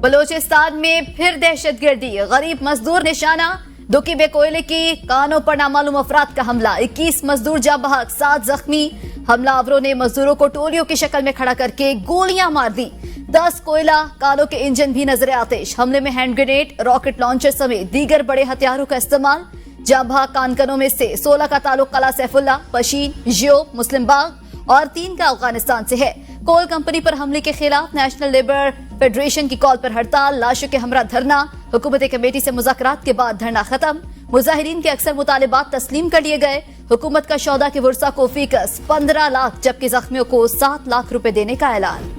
बलोचिस्तान में फिर दहशतगर्दी, गरीब मजदूर निशाना। दुकी बे कोयले की कानों पर नामालूम अफराद का हमला, 21 मजदूर जाँ बहक, 7 जख्मी। हमलावरों ने मजदूरों को टोलियों की शक्ल में खड़ा करके गोलियां मार दी। 10 कोयला कानों के इंजन भी नजर आतिश। हमले में हैंड ग्रेनेड, रॉकेट लॉन्चर समेत दीगर बड़े हथियारों का इस्तेमाल। जाँ बहक कानकनों में से 16 का ताल्लुक कला सैफुल्ला, पशीन, जियो, मुस्लिम बाग और 3 का अफगानिस्तान से है। कोल कंपनी पर हमले के खिलाफ नेशनल लेबर फेडरेशन की कॉल पर हड़ताल, लाशों के हमरा धरना। हुकूमती कमेटी से मुज़ाकरात के बाद धरना खत्म। मुजाहिरीन के अक्सर मुतालिबात तस्लीम कर लिए गए। हुकूमत का शौदा के वर्सा को फीकस 15 लाख जबकि जख्मियों को 7 लाख रुपए देने का ऐलान।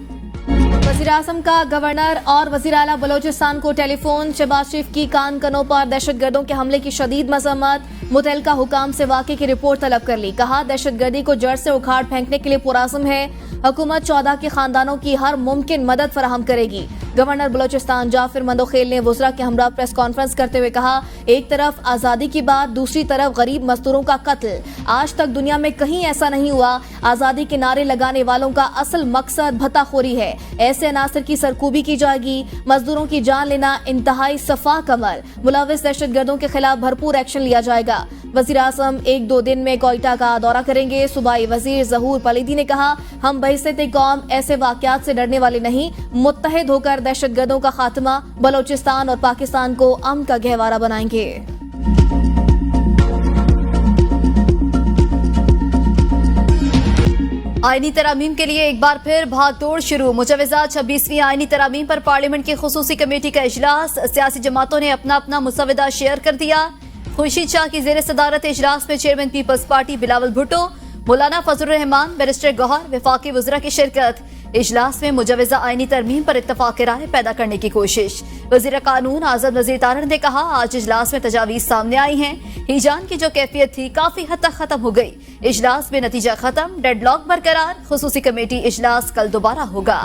वज़ीर आज़म का गवर्नर और वज़ीर आला बलोचिस्तान को टेलीफोन। शहबाज शरीफ की कान कनों पर दहशतगर्दों के हमले की शदीद मजम्मत। मुतल्लिका हुकाम से वाक़े की रिपोर्ट तलब कर ली। कहा दहशतगर्दी को जड़ से उखाड़ फेंकने के लिए पुराज़म है। हुकूमत 14 के खानदानों की हर मुमकिन मदद फराहम करेगी। गवर्नर बलोचिस्तान जाफिर मंदोखेल ने वज़रा के हमरा प्रेस कॉन्फ्रेंस करते हुए कहा, एक तरफ आज़ादी की बात, दूसरी तरफ गरीब मजदूरों का कत्ल। आज तक दुनिया में कहीं ऐसा नहीं हुआ। आज़ादी के नारे लगाने वालों का असल मकसद भत्ताखोरी है। ऐसे अनासर की सरकूबी की जाएगी। मजदूरों की जान लेना इंतहाई सफा कमल। मुलविस दहशतगर्दों के खिलाफ भरपूर एक्शन लिया जाएगा। वज़ीर आज़म 1-2 दिन में कोयटा का दौरा करेंगे। सूबाई वज़ीर ज़हूर पलीदी ने कहा, हम बहिस्सत कौम ऐसे वाक़यात से डरने वाले नहीं, मुत्तहिद होकर दहशतगर्दों का खात्मा, बलोचिस्तान और पाकिस्तान को अमन का गहवारा बनाएंगे। आईनी तरामीम के लिए एक बार फिर भागदौड़ शुरू। मुजवजा 26वीं आईनी तरामीम पर पार्लियामेंट की खुसूसी कमेटी का इजलास। सियासी जमातों ने अपना अपना मुसवदा शेयर कर दिया। खुर्शीद शाह की जेर सदारत इजलास में chairman Peoples Party Bilawal Bhutto, Maulana Fazlur Rahman, barrister Gauhar, वफाकी वज़रा की शिरकत। इजलास में मुजवजा आईनी तरमीम पर इत्तफाक राय पैदा करने की कोशिश। वज़ीर कानून आज़ाद वज़ीर तारड़ ने कहा, आज इजलास में तजावीज़ सामने आई हैं। हिजान की जो कैफियत थी काफी हद तक खत्म हो गई। इजलास में नतीजा खत्म, डेडलॉक बरकरार। खुसूसी कमेटी इजलास कल दोबारा होगा।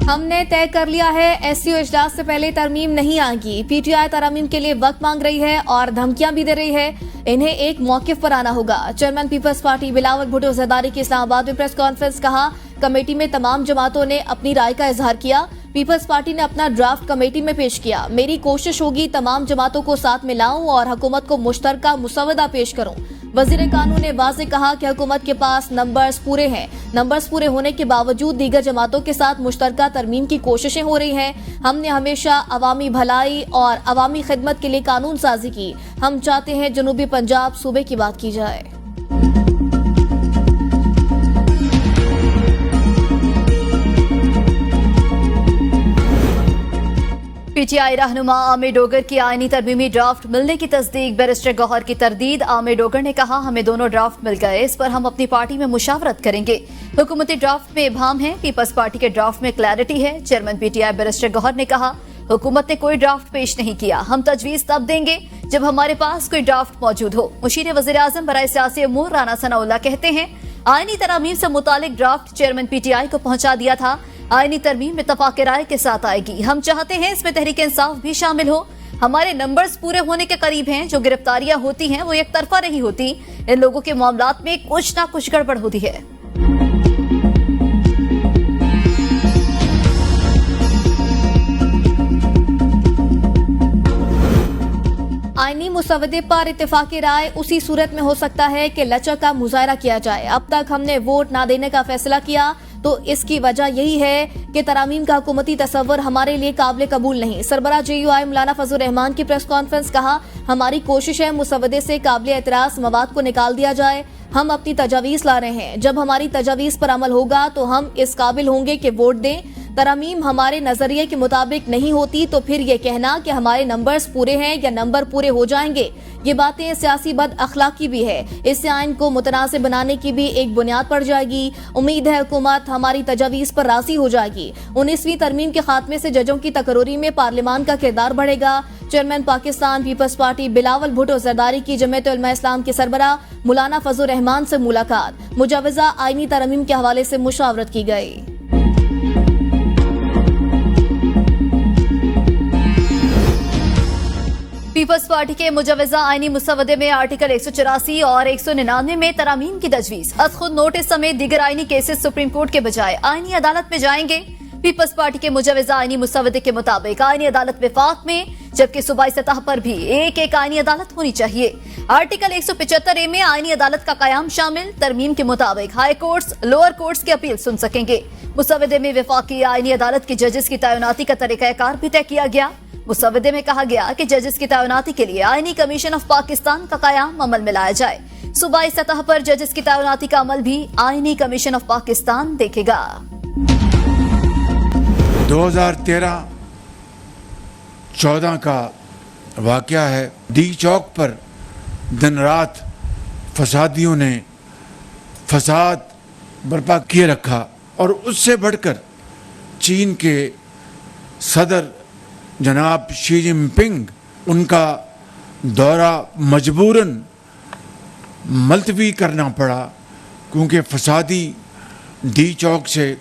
हमने तय कर लिया है, एससीओ इजलास से पहले तरमीम नहीं आएगी। पीटीआई तरमीम के लिए वक्त मांग रही है और धमकियां भी दे रही है। इन्हें एक मौकिफ पर आना होगा। Chairman Peoples Party Bilawal Bhutto Zardari की इस्लामाबाद में प्रेस कॉन्फ्रेंस। कहा, कमेटी में तमाम जमातों ने अपनी राय का इजहार किया। पीपल्स पार्टी ने अपना ड्राफ्ट कमेटी में पेश किया। मेरी कोशिश होगी तमाम जमातों को साथ में लाऊं और हुकूमत को मुश्तरका मुसवदा पेश करूं। वज़ीर कानून ने वाज़े कहा कि हुकूमत के पास नंबर्स पूरे हैं। नंबर्स पूरे होने के बावजूद दीगर जमातों के साथ मुश्तरका तरमीम की कोशिशें हो रही हैं। हमने हमेशा अवामी भलाई और अवामी खिदमत के लिए कानून साजी की। हम चाहते हैं जनूबी पंजाब सूबे की बात की जाए। पीटीआई रहनुमा आमिर डोगर की आईनी तरमीमी ड्राफ्ट मिलने की तस्दीक। बैरिस्टर गौहर की तरदीद। आमिर डोगर ने कहा, हमें दोनों ड्राफ्ट मिल गए, इस पर हम अपनी पार्टी में मुशावरत करेंगे। हुकूमती ड्राफ्ट में इबाम है, पीपल्स पार्टी के ड्राफ्ट में क्लैरिटी है। चेयरमैन पीटीआई बैरिस्टर गौहर ने कहा, हुकूमत ने कोई ड्राफ्ट पेश नहीं किया। हम तजवीज तब देंगे जब हमारे पास कोई ड्राफ्ट मौजूद हो। मुशीर वज़ीर आज़म बराए सियासी अमूर राना सनाउल्लाह कहते हैं, आईनी तरामीम से मुतालिक ड्राफ्ट चेयरमैन पीटीआई को पहुंचा दिया था। आईनी तरमीम में इत्तफाक राय के साथ आएगी। हम चाहते हैं इसमें तहरीक इंसाफ भी शामिल हो। हमारे नंबर्स पूरे होने के करीब हैं। जो गिरफ्तारियां होती हैं वो एक तरफा नहीं होती। इन लोगों के मामलात में कुछ ना कुछ गड़बड़ होती है। आईनी मुसवदे पर इत्तेफाकी राय उसी सूरत में हो सकता है कि लचक का मुजाहरा किया जाए। अब तक हमने वोट ना देने का फैसला किया तो इसकी वजह यही है कि तरामीम का हुकूमती तसव्वुर हमारे लिए काबिल कबूल नहीं। सरबराह JUI मौलाना फजलुर रहमान की प्रेस कॉन्फ्रेंस। कहा, हमारी कोशिश है मुसवदे से काबिल एतराज मवाद को निकाल दिया जाए। हम अपनी तजावीज़ ला रहे हैं। जब हमारी तजावीज़ पर अमल होगा तो हम इस काबिल होंगे कि वोट दें। तरमीम हमारे नजरिए के मुताबिक नहीं होती तो फिर ये कहना कि हमारे नंबर्स पूरे हैं या नंबर पूरे हो जाएंगे, ये बातें सियासी बद अखलाकी भी है। इससे आइन को मुतनासिब बनाने की भी एक बुनियाद पड़ जाएगी। उम्मीद है हुकूमत हमारी तजावीज़ पर राजी हो जाएगी। 19वीं तरमीम के खात्मे से जजों की तकरोरी में पार्लियामान का किरदार बढ़ेगा। Chairman Pakistan Peoples Party Bilawal Bhutto Zardari की जमीयत उलमा इस्लाम के सरबराह मौलाना फजलुर रहमान से मुलाकात। मुजवजा आईनी तरमीम के हवाले से मुशावरत की गई। पीपल्स पार्टी के मुजवजा आईनी मुसवदे में आर्टिकल 184 और 199 में तरामीम की तजवीज। अज खुद नोटिस समेत दीगर आईनी केसेस सुप्रीम कोर्ट के बजाय आईनी अदालत में जाएंगे। पीपल्स पार्टी के मुजवजा आईनी मुसवदे के मुताबिक आईनी अदालत विफाक में, जबकि सूबाई सतह पर भी एक आईनी अदालत होनी चाहिए। आर्टिकल 175A में आईनी अदालत का कयाम शामिल। तरमीम के मुताबिक हाई कोर्ट्स, लोअर कोर्ट्स की अपील सुन सकेंगे। मुसवदे में विफाकी आईनी अदालत की जजेस की तैनाती का तरीकाकार भी तय किया गया। मुसवदे में कहा गया कि जजेस की तैनाती के लिए आईनी कमीशन ऑफ पाकिस्तान का कयाम अमल में लाया जाए। सूबाई सतह पर जजेस की तैनाती का अमल भी आईनी कमीशन ऑफ पाकिस्तान देखेगा। 2013-14 का वाकया है। डी चौक पर दिन रात फसादियों ने फसाद बर्पा किए रखा और उससे बढ़कर चीन के सदर जनाब शी जिनपिंग, उनका दौरा मजबूरन मुलतवी करना पड़ा क्योंकि फसादी डी चौक से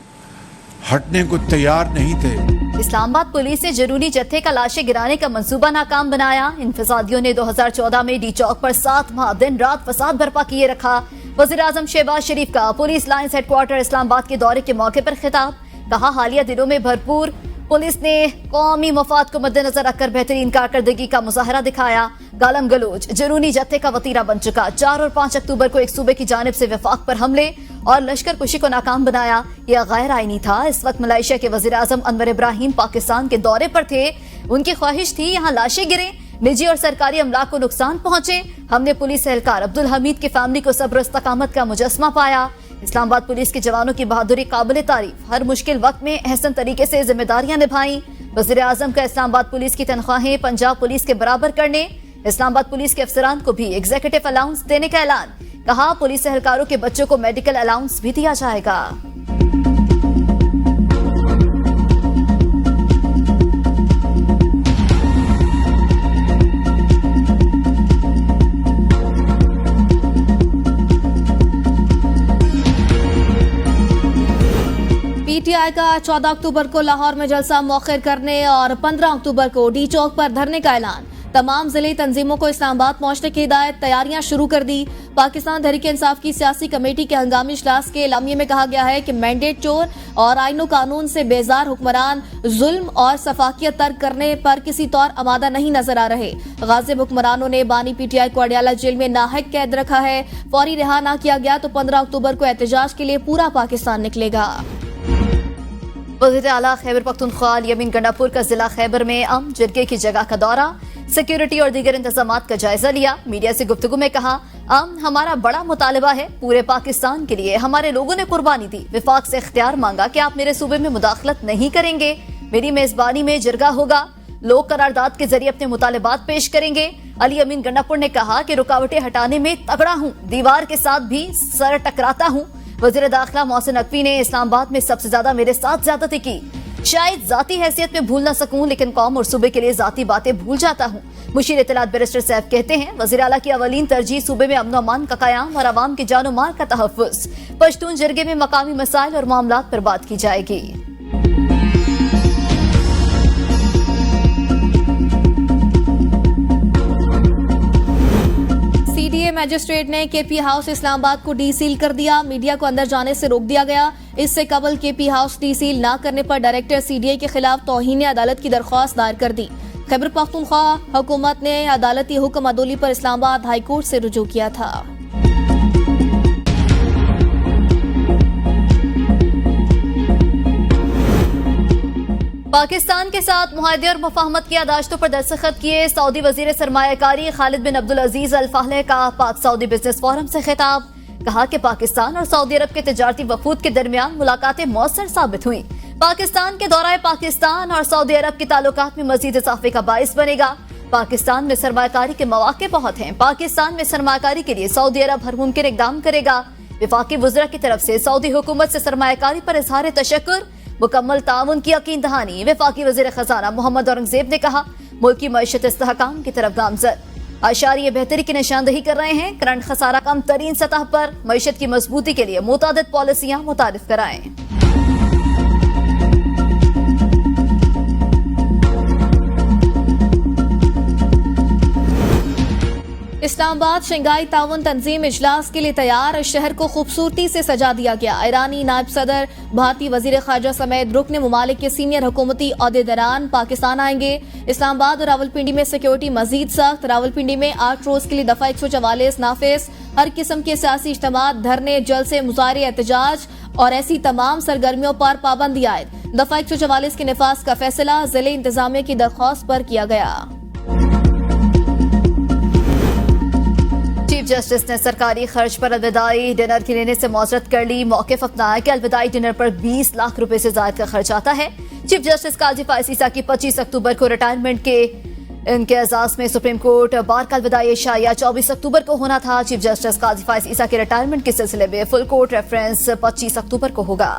हटने को तैयार नहीं थे। इस्लामाबाद पुलिस ने जुनूनी जत्थे का लाशें गिराने का मंसूबा नाकाम बनाया। इन फसादियों ने 2014 में डी चौक पर 7 माह दिन रात फसाद बर्पा किए रखा। वज़ीर-ए-आज़म शहबाज शरीफ का पुलिस लाइंस हेडक्वार्टर इस्लामाबाद के दौरे के मौके पर खिताब। कहा, हालिया दिनों में भरपूर पुलिस ने कौमी मफाद को मद्देनजर रखकर बेहतरीन कारकर्दगी का मुजाहरा दिखाया। गालम गलोच जुनूनी जत्थे का वतीरा बन चुका। 4 और 5 अक्टूबर को एक सूबे की जानिब से वफाक पर हमले और लश्कर कुशी को नाकाम बनाया। यह गैर आईनी था। इस वक्त मलेशिया के वज़ीर-ए-आज़म अनवर इब्राहिम पाकिस्तान के दौरे पर थे। उनकी ख्वाहिश थी यहाँ लाशें गिरे, निजी और सरकारी अमलाक को नुकसान पहुंचे। हमने पुलिस एहलकार अब्दुल हमीद की फैमिली को सब्र इस्तकामत का मुजस्मा पाया। इस्लामाबाद पुलिस के जवानों की बहादुरी काबिल तारीफ। हर मुश्किल वक्त में अहसन तरीके से जिम्मेदारियां निभाई। वज़ीर-ए-आज़म का इस्लामाबाद पुलिस की तनख्वाहें पंजाब पुलिस के बराबर करने, इस्लामाबाद पुलिस के अफसरान को भी एग्जीक्यूटिव अलाउंस देने का ऐलान। कहा, पुलिस एहलकारों के बच्चों को मेडिकल अलाउंस भी दिया जाएगा। पीटीआई का 14 अक्टूबर को लाहौर में जलसा मौखर करने और 15 अक्टूबर को डी चौक पर धरने का ऐलान। तमाम जिले तंजीमों को इस्लामाबाद पहुंचने की हिदायत। तैयारियां शुरू कर दी। पाकिस्तान तहरीक इंसाफ की सियासी कमेटी के हंगामी इजलास के एलामिये में कहा गया है कि मैंडेट चोर और आईनो कानून से बेजार हुक्मरान जुल्म और सफाकियत तर्क करने पर किसी तौर आमादा नहीं नजर आ रहे। गाजिब हुक्मरानों ने बानी पीटीआई को अडयाला जेल में नाहक कैद रखा है। फौरी रिहा न किया गया तो 15 अक्टूबर को एहतजाज के लिए पूरा पाकिस्तान निकलेगा। वज़ीर आला खैबर पख्तूनख्वा यमीन गंडापुर का जिला खैबर में अमन जरगे की जगह का दौरा, सिक्योरिटी और दीगर इंतजामात का जायजा लिया। मीडिया से गुफ्तगू में कहा, अमन हमारा बड़ा मुतालबा है। पूरे पाकिस्तान के लिए हमारे लोगों ने कुर्बानी दी। विफाक से इख्तियार मांगा कि आप मेरे सूबे में मुदाखलत नहीं करेंगे। मेरी मेजबानी में जरगा होगा। लोग करारदाद के जरिए अपने मुतालबात पेश करेंगे। अली अमीन गंडापुर ने कहा कि रुकावटें हटाने में तगड़ा हूँ, दीवार के साथ भी सर टकराता हूँ। वज़ीर दाखिला मोहसिन नकवी ने इस्लामाबाद में सबसे ज्यादा मेरे साथ ज्यादती की। शायद जाती हैसियत में भूल ना सकूं, लेकिन कौम और सूबे के लिए जाती बातें भूल जाता हूं। मुशीर इत्तलात बैरिस्टर सैफ कहते हैं, वज़ीर आला की अवलीन तरजीह सूबे में अमन व अमान का कयाम और आवाम की जानो माल का तहफ़्फ़ुज़। पश्तून जरगे में मकामी मसाइल और मामलात पर बात की जाएगी। सीडीए मजिस्ट्रेट ने केपी हाउस इस्लामाबाद को डी सील कर दिया। मीडिया को अंदर जाने से रोक दिया गया। इससे कबल केपी हाउस डी सील न करने पर डायरेक्टर सीडीए के खिलाफ तौहीन अदालत की दरख्वास्त दायर कर दी। खैबर पख्तूनख्वा हुकूमत ने अदालती हुक्म अदोली पर इस्लामाबाद हाई कोर्ट से रुजू किया था। पाकिस्तान के साथ मुआहदे और मुफाहमत की यादाश्तों पर दस्तखत किए। सऊदी वजीर सरमायाकारी खालिद बिन अब्दुल अजीज अल फाहले का पाक सऊदी बिजनेस फोरम से खिताब। कहा कि पाकिस्तान और सऊदी अरब के तिजारती वफूद के दरमियान मुलाकातें मौसर साबित हुई। पाकिस्तान के दौरा पाकिस्तान और सऊदी अरब के ताल्लुकात में मजीद इजाफे का बाइस बनेगा। पाकिस्तान में सरमायाकारी के मौके बहुत हैं। पाकिस्तान में सरमायाकारी के लिए सऊदी अरब हर मुमकिन इकदाम करेगा। वफाकी वज़रा की तरफ से सऊदी हुकूमत से सरमायाकारी पर इजहार तशक्कुर, मुकम्मल ताउन की यकीन दहानी। वफाकी वज़ीर खजाना मोहम्मद औरंगजेब ने कहा, मुल्क की मईशत इस्तेहकाम की तरफ गामजद। आशारिया बेहतरी की निशानदही कर रहे हैं। करंट खसारा कम तरीन सतह पर मईशत की मजबूती के लिए मुतादिद पॉलिसियां मुतारिफ कराएं। इस्लामाबाद शंघाई ताउन तंजीम इजलास के लिए तैयार, शहर को खूबसूरती से सजा दिया गया। ईरानी नायब सदर, भारतीय वजीर खारजा समेत रुकन मुमालिक के सीनियर हुकूमती ओहदेदारान पाकिस्तान आएंगे। इस्लामाबाद और रावलपिंडी में सिक्योरिटी मजीद सख्त। रावलपिंडी में 8 रोज के लिए दफा 144 नाफिज। हर किस्म के सियासी इज्तिमा, धरने, जलसे, मुजाहरे, एहतजाज और ऐसी तमाम सरगर्मियों पर पाबंदी आयद। दफा 144 के निफाज का फैसला जिले इंतजामिया की दरख्वास्त पर किया गया। चीफ जस्टिस ने सरकारी खर्च पर अलविदाई डिनर के लेने से मौजरत कर ली। मौक़िफ़ अपनाया कि अलविदाई डिनर पर 20 लाख रुपए से ज्यादा का खर्च आता है। चीफ जस्टिस काजी फायज ईसा की 25 अक्टूबर को रिटायरमेंट के इनके एजाज में सुप्रीम कोर्ट बार का अलविदाई शाया 24 अक्टूबर को होना था। चीफ जस्टिस काजी फायज ईसा के रिटायरमेंट के सिलसिले में फुल कोर्ट रेफरेंस 25 अक्टूबर को होगा।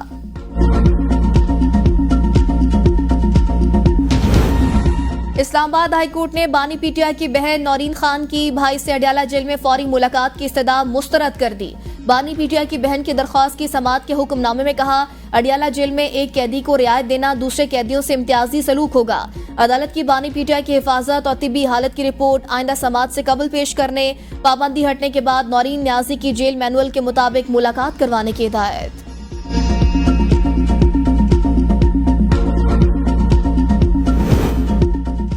इस्लामाबाद हाई कोर्ट ने बानी पीटीआई की बहन नौरीन खान की भाई से अडियाला जेल में फौरी मुलाकात की इस्तदा मुस्तरद कर दी। बानी पीटीआई की बहन की दरख्वास्त की समाअत के हुक्मनामे में कहा, अडियाला जेल में एक कैदी को रियायत देना दूसरे कैदियों से इम्तियाजी सलूक होगा। अदालत की बानी पीटीआई की हिफाजत और तिब्बी हालत की रिपोर्ट आइंदा समाअत से कबल पेश करने, पाबंदी हटने के बाद नौरीन न्याजी की जेल मैनुअल के मुताबिक मुलाकात करवाने की हिदायत।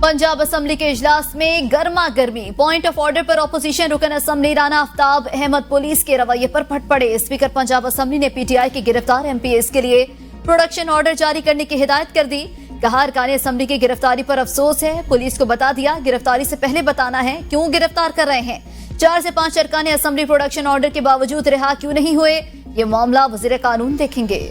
पंजाब असम्बली के इजलास में गर्मा गर्मी। पॉइंट ऑफ ऑर्डर पर ऑपोजिशन रुकन असम्बली राना आफ्ताब अहमद पुलिस के रवैये पर फट पड़े। स्पीकर पंजाब असम्बली ने पीटीआई के गिरफ्तार एमपीएस के लिए प्रोडक्शन ऑर्डर जारी करने की हिदायत कर दी। कहा, अरकान असम्बली की गिरफ्तारी पर अफसोस है। पुलिस को बता दिया, गिरफ्तारी से पहले बताना है क्यों गिरफ्तार कर रहे हैं। 4 से 5 अरकान असम्बली प्रोडक्शन ऑर्डर के बावजूद रिहा क्यों नहीं हुए, ये मामला वजीर कानून देखेंगे।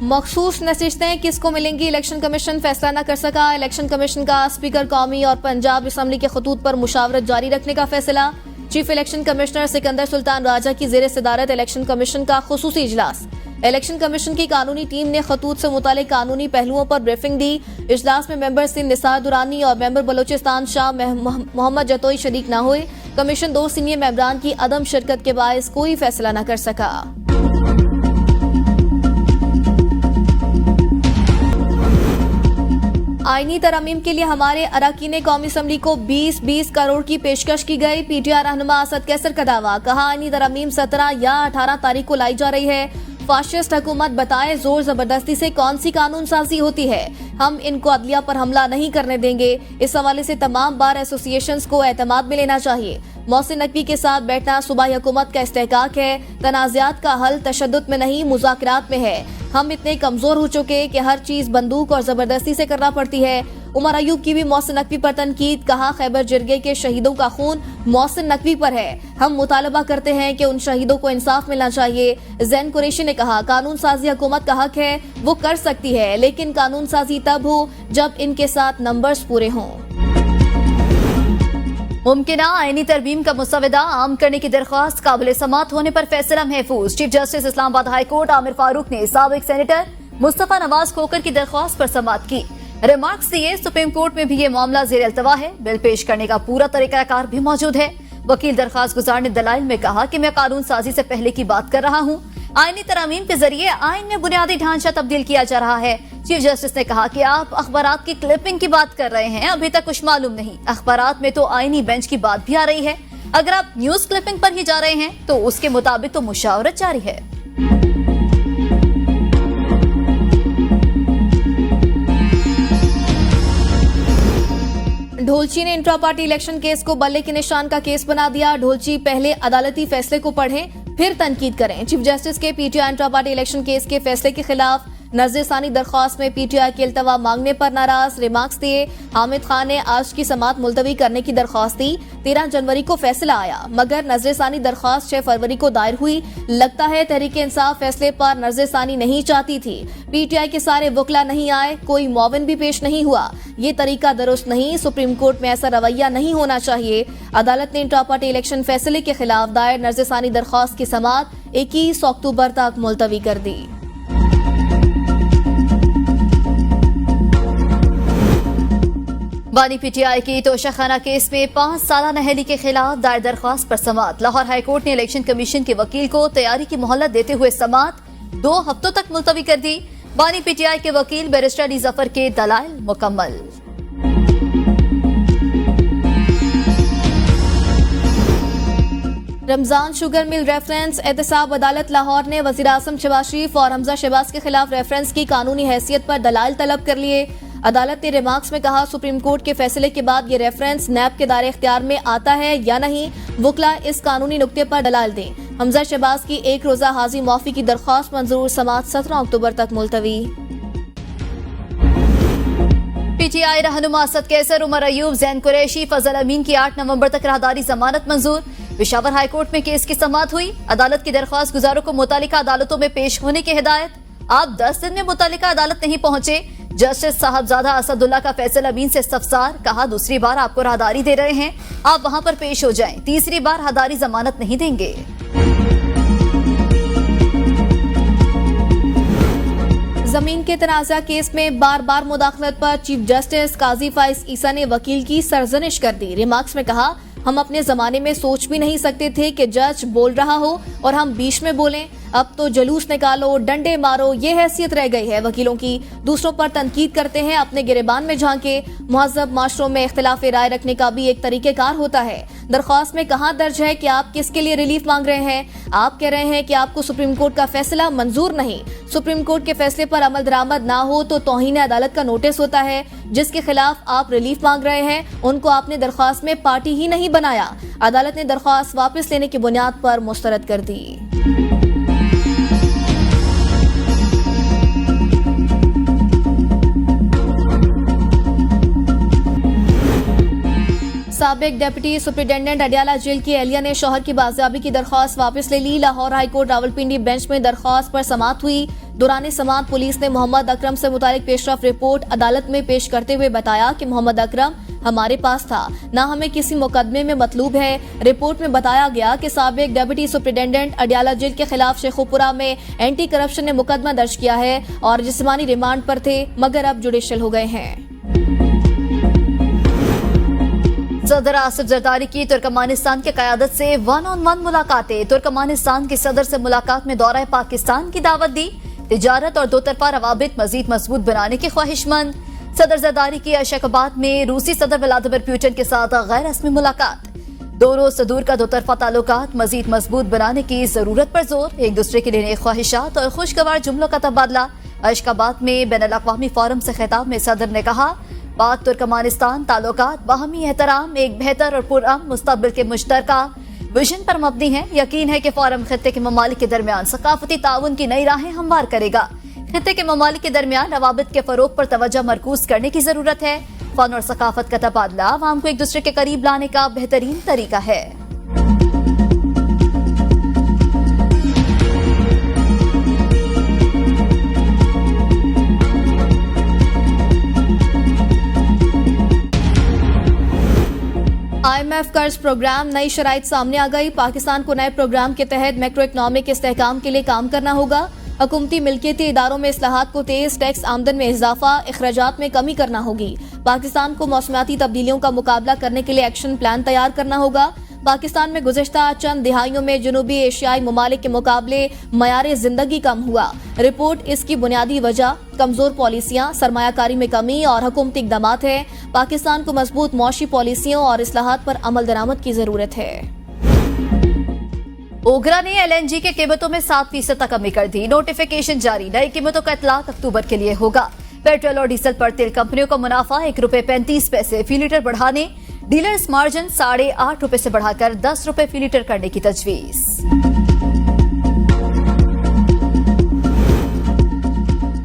मखसूस नशिस्तें किसको मिलेंगी, इलेक्शन कमीशन फैसला न कर सका। इलेक्शन कमीशन का स्पीकर कौमी और पंजाब असम्बली के खतूत पर मुशावरत जारी रखने का फैसला। Chief election commissioner Sikandar Sultan Raja की जेर सदारत इलेक्शन कमीशन का खुसूसी इजलास। इलेक्शन कमीशन की कानूनी टीम ने खतूत से मुतालिक कानूनी पहलुओं पर ब्रीफिंग दी। इजलास में मेंबर सिंध निसार दुरानी और मेंबर बलोचिस्तान शाह मोहम्मद जतोई शरीक न हुए। कमीशन 2 सीनियर मेंबरान की अदम शिरकत के बायस कोई फैसला न कर सका। आईनी तरमीम के लिए हमारे अरकान कौमी असम्बली को 20-20 करोड़ की पेशकश की गई। पीटीआई रहनुमा असद कैसर का दावा। कहा, आईनी तरमीम 17 या 18 तारीख को लाई जा रही है। फाशिस्ट हुकूमत बताए जोर जबरदस्ती से कौन सी कानून साजी होती है। हम इनको अदलिया पर हमला नहीं करने देंगे। इस हवाले से तमाम बार एसोसिएशंस को एतमाद में लेना चाहिए। मोहसिन नकवी के साथ बैठना सूबाई हुकूमत का इस्तेहकाक है। तनाज़ात का हल तशद्दुद में नहीं, मुज़ाकरात में है। हम इतने कमजोर हो चुके कि हर चीज बंदूक और जबरदस्ती से करना पड़ती है। उमर अयूब की भी मोहसिन नकवी पर तनकीद। कहा, खैबर जिरगे के शहीदों का खून मोहसिन नकवी पर है। हम मुतालबा करते हैं कि उन शहीदों को इंसाफ मिलना चाहिए। जैन कुरैशी ने कहा, कानून साजी हुकूमत का हक है, वो कर सकती है, लेकिन कानून साजी तब हो जब इनके साथ नंबर्स पूरे हों। मुमकिना आईनी तरमीम का मुसवदा आम करने की दरख्वास्त काबिल समात होने पर फैसला महफूज। Chief justice Islamabad high court Aamir Farooq ने साबिक सेनेटर मुस्तफा नवाज खोकर की दरख्वास्त पर समात की। रिमार्क्स दिए, सुप्रीम कोर्ट में भी ये मामला जेर अल्तवा है। बिल पेश करने का पूरा तरीकाकार भी मौजूद है। वकील दरख्वास्त गुजार ने दलाइल में कहा कि मैं कानून साजी से पहले की बात कर रहा हूँ। आईनी तरमीम के जरिए आइन में बुनियादी ढांचा तब्दील किया जा रहा है। चीफ जस्टिस ने कहा कि आप अखबारात की क्लिपिंग की बात कर रहे हैं, अभी तक कुछ मालूम नहीं। अखबारात में तो आईनी बेंच की बात भी आ रही है। अगर आप न्यूज क्लिपिंग पर ही जा रहे हैं तो उसके मुताबिक तो मुशावरत जारी है। ढोलची ने इंट्रा पार्टी इलेक्शन केस को बल्ले के निशान का केस बना दिया। ढोलची पहले अदालती फैसले को पढ़ें फिर तनकीद करें। चीफ जस्टिस के PTI intra party election case के फैसले के खिलाफ नजरसानी दरख्वास्त में पीटीआई के इल्तवा मांगने पर नाराज। रिमार्क्स दिए, हामिद खान ने आज की समाअत मुलतवी करने की दरख्वास्त दी। 13 जनवरी को फैसला आया, मगर नजरसानी दरख्वास्त 6 फरवरी को दायर हुई। लगता है तहरीक इंसाफ फैसले पर नजरसानी नहीं चाहती थी। पीटीआई के सारे वकला नहीं आए, कोई मुआविन भी पेश नहीं हुआ। ये तरीका दुरुस्त नहीं। सुप्रीम कोर्ट में ऐसा रवैया नहीं होना चाहिए। अदालत ने इंट्रा पार्टी इलेक्शन फैसले के खिलाफ दायर नजरसानी दरख्वास्त की समाअत 21 अक्टूबर तक मुलतवी कर दी। बानी पीटीआई की तोशाखाना केस में 5 साला नहली के खिलाफ दायर दरख्वास्त पर समाअत। लाहौर हाईकोर्ट ने इलेक्शन कमीशन के वकील को तैयारी की मोहलत देते हुए समाअत 2 हफ्तों तक मुलतवी कर दी। बानी पीटीआई के वकील बैरिस्टर अली जफर के दलाइल मुकम्मल। रमजान शुगर मिल रेफरेंस एहतसाब अदालत लाहौर ने वज़ीर आज़म शहबाज शरीफ और हमजा शहबाज के खिलाफ रेफरेंस की कानूनी हैसियत पर दलाइल तलब कर लिए। अदालत ने रिमार्क्स में कहा, सुप्रीम कोर्ट के फैसले के बाद ये रेफरेंस नैब के दायरे इख्तियार में आता है या नहीं, वकला इस कानूनी नुक्ते पर दलाइल दें। हमजा शहबाज की एक रोजा हाजी माफी की दरख्वास्त मंजूर, समाअत 17 अक्टूबर तक मुलतवी। पीटीआई रहनुमा असद कैसर, उमर अयूब, जैन कुरैशी, फजल अमीन की 8 नवंबर तक राहदारी जमानत मंजूर। पेशावर हाईकोर्ट में केस की समाअत हुई। अदालत की दरख्वास्त गुजारों को मुतालिका अदालतों में पेश होने की हिदायत। आप 10 दिन में मुतालिका अदालत नहीं पहुंचे, जस्टिस साहबजादा असदुल्ला का फैसल अमीन से इस्तफसार। कहा, दूसरी बार आपको राहदारी दे रहे हैं, आप वहां पर पेश हो जाएं, तीसरी बार राहदारी जमानत नहीं देंगे। जमीन के तनाजा केस में बार बार मुदाखलत पर चीफ जस्टिस काजी फाइज ईसा ने वकील की सरजनिश कर दी। रिमार्क्स में कहा, हम अपने जमाने में सोच भी नहीं सकते थे कि जज बोल रहा हो और हम बीच में बोलें। अब तो जलूस निकालो, डंडे मारो, ये हैसियत रह गई है वकीलों की। दूसरों पर तनकीद करते हैं, अपने गिरेबान में झांके। मुहज़्ज़ब माशरों में इख्तिलाफ राय रखने का भी एक तरीक़ेकार होता है। दरख्वास्त में कहाँ दर्ज है कि आप किसके लिए रिलीफ मांग रहे हैं? आप कह रहे हैं कि आपको सुप्रीम कोर्ट का फैसला मंजूर नहीं। सुप्रीम कोर्ट के फैसले पर अमल दरामद ना हो तो तौहीन अदालत का नोटिस होता है। जिसके खिलाफ आप रिलीफ मांग रहे हैं उनको आपने दरख्वास्त में पार्टी ही नहीं बनाया। अदालत ने दरख्वास्त वापस लेने की बुनियाद पर मुस्तरद कर दी। साबिक डेप्यूटी सुप्रिंटेंडेंट अडियाला जेल की एहलिया ने शौहर की बाजियाबी की दरख्वास्त वापस ले ली। लाहौर हाईकोर्ट रावलपिंडी बेंच में दरख्वास्त पर समाअत हुई। दौरान समाअत पुलिस ने मोहम्मद अकरम से मुतालिक पेशरफ रिपोर्ट अदालत में पेश करते हुए बताया कि मोहम्मद अकरम हमारे पास था, ना हमें किसी मुकदमे में मतलूब है। रिपोर्ट में बताया गया कि साबिक डेप्यूटी सुप्रिंटेंडेंट अडियाला जेल के खिलाफ शेखुपुरा में एंटी करप्शन ने मुकदमा दर्ज किया है और जिस्मानी रिमांड पर थे, मगर अब जुडिशियल हो गए हैं। सदर आसिफ जरदारी की तुर्कमानिस्तान की क़यादत से 1-on-1 मुलाकातें। तुर्कमानिस्तान की सदर से मुलाकात में दौरा पाकिस्तान की दावत दी। तिजारत और दोतरफा रवाबित मजीद मजबूत बनाने की ख्वाहिशमंद। सदर जरदारी की अशकाबाद में रूसी सदर व्लादिमीर पुतिन के साथ गैर रस्मी मुलाकात। दोनों सदूर का दोतरफा ताल्लुकात मजीद मजबूत बनाने की जरूरत पर जोर। एक दूसरे के लिए ख्वाहिशात और खुशगवार जुमलों का तबादला। अशकाबाद में बैनुल-अक़वामी फोरम से खिताब में सदर ने कहा, पाक तुर्कमानिस्तान ताल्लुकात बाहमी एहतराम, एक बेहतर और पुरअमन मुस्तक़बिल के मुश्तरका विजन पर मबनी है। यकीन है कि फोरम खित्ते के ममालिक के दरमियान सकाफती ताउन की नई राहें हमवार करेगा। खित्ते के ममालिक के दरमियान रवाबित के फरोग पर तवज्जो मरकूज करने की जरूरत है। फन और सकाफत का तबादला आवाम को एक दूसरे के करीब लाने का बेहतरीन तरीका है। IMF कर्ज प्रोग्राम, नई शराइत सामने आ गई। पाकिस्तान को नए प्रोग्राम के तहत मैक्रो इकनॉमिक इस्तेहकाम के लिए काम करना होगा। हुकूमती मिल्कियती इदारों में इस्लाहात को तेज, टैक्स आमदन में इजाफा, अखराजात में कमी करना होगी। पाकिस्तान को मौसमियाती तब्दीलियों का मुकाबला करने के लिए एक्शन प्लान तैयार करना होगा। पाकिस्तान में गुज़िश्ता चंद दिहाइयों में जनूबी एशियाई ममालिक के मुकाबले मयार जिंदगी कम हुआ। रिपोर्ट इसकी बुनियादी वजह कमजोर पॉलिसियां, सरमायाकारी में कमी और हुकूमती इक़दामात है। पाकिस्तान को मजबूत मौशी पॉलिसियों और इस्लाहात पर अमल दरामद की जरूरत है। ओगरा ने LNG के कीमतों में 7% तक कमी कर दी। नोटिफिकेशन जारी, नई कीमतों का इतलाक अक्टूबर के लिए होगा। पेट्रोल और डीजल पर तेल कंपनियों का मुनाफा ₹1.35 फी लीटर बढ़ाने, डीलर्स मार्जिन ₹8.5 से बढ़ाकर ₹10 फी लीटर करने की तजवीज।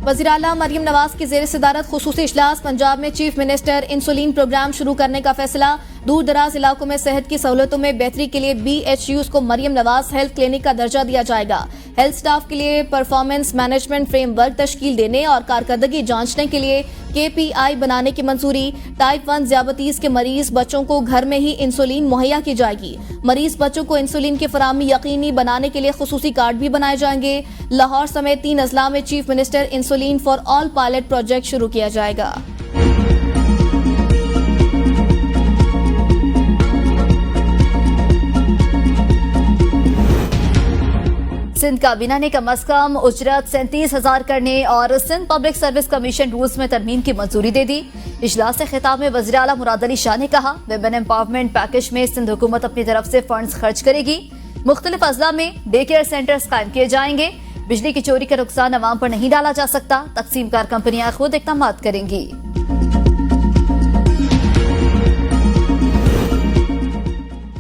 वज़ीर आला मरियम नवाज की ज़ेर सदारत खुसूसी इजलास। पंजाब में चीफ मिनिस्टर इंसुलिन प्रोग्राम शुरू करने का फैसला। दूर दराज इलाकों में सेहत की सहूलतों में बेहतरी के लिए BHUs को मरियम नवाज हेल्थ क्लिनिक का दर्जा दिया जाएगा। हेल्थ स्टाफ के लिए परफॉर्मेंस मैनेजमेंट फ्रेमवर्क तश्कील देने और कारकर्दगी जांचने के लिए KPI बनाने की मंजूरी। टाइप 1 ज़ियाबतीज़ के मरीज बच्चों को घर में ही इंसुलिन मुहैया की जाएगी। मरीज बच्चों को इंसुलिन की फराहमी यकीनी बनाने के लिए खुसूसी कार्ड भी बनाए जाएंगे। लाहौर समेत 3 अजला में chief minister insulin for all pilot project शुरू किया जाएगा। सिंध काबीना ने कम अज कम उजरत 37,000 करने और Sindh public service commission rules में तरमीम की मंजूरी दे दी। इजलास से खिताब में वज़ीर आला मुराद अली शाह ने कहा, विमेन एम्पावरमेंट पैकेज में सिंध हुकूमत अपनी तरफ से फंड्स खर्च करेगी। मुख्तलिफ अजला में डे केयर सेंटर्स कायम किए जाएंगे। बिजली की चोरी का नुकसान अवाम पर नहीं डाला जा सकता। तकसीमकार कंपनियां खुद इक़दाम करेंगी।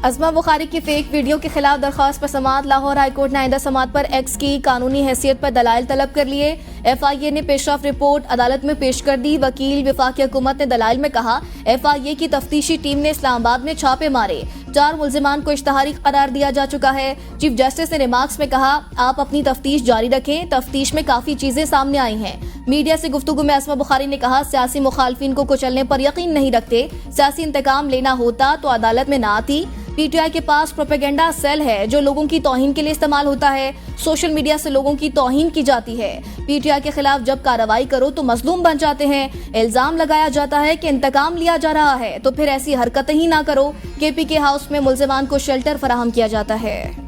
अज़मा बुखारी की फेक वीडियो के खिलाफ दरख्वास्त पर समाअत। लाहौर हाईकोर्ट ने आइंदा समाअत पर एक्स की कानूनी हैसियत पर दलाइल तलब कर लिए। FIA ने पेशरफ रिपोर्ट अदालत में पेश कर दी। वकील वफाकी हुकूमत ने दलाइल में कहा, FIA की तफ्तीशी टीम ने इस्लामाबाद में छापे मारे, 4 मुल्जिमान को इश्तहारी करार दिया जा चुका है। चीफ जस्टिस ने रिमार्क्स में कहा, आप अपनी तफ्तीश जारी रखें, तफ्तीश में काफी चीजें सामने आई हैं। मीडिया से गुफ्तगू में अज़मा बुखारी ने कहा, सियासी मुखालफिन को कुचलने पर यकीन नहीं रखते। सियासी इंतकाम लेना होता तो अदालत में ना आती। PTI के पास प्रोपेगेंडा सेल है जो लोगों की तौहीन के लिए इस्तेमाल होता है। सोशल मीडिया से लोगों की तौहीन की जाती है। PTI के खिलाफ जब कार्रवाई करो तो मजलूम बन जाते हैं। इल्जाम लगाया जाता है कि इंतकाम लिया जा रहा है, तो फिर ऐसी हरकतें ही ना करो। KPK हाउस में मुल्जिमान को शेल्टर फराहम किया जाता है।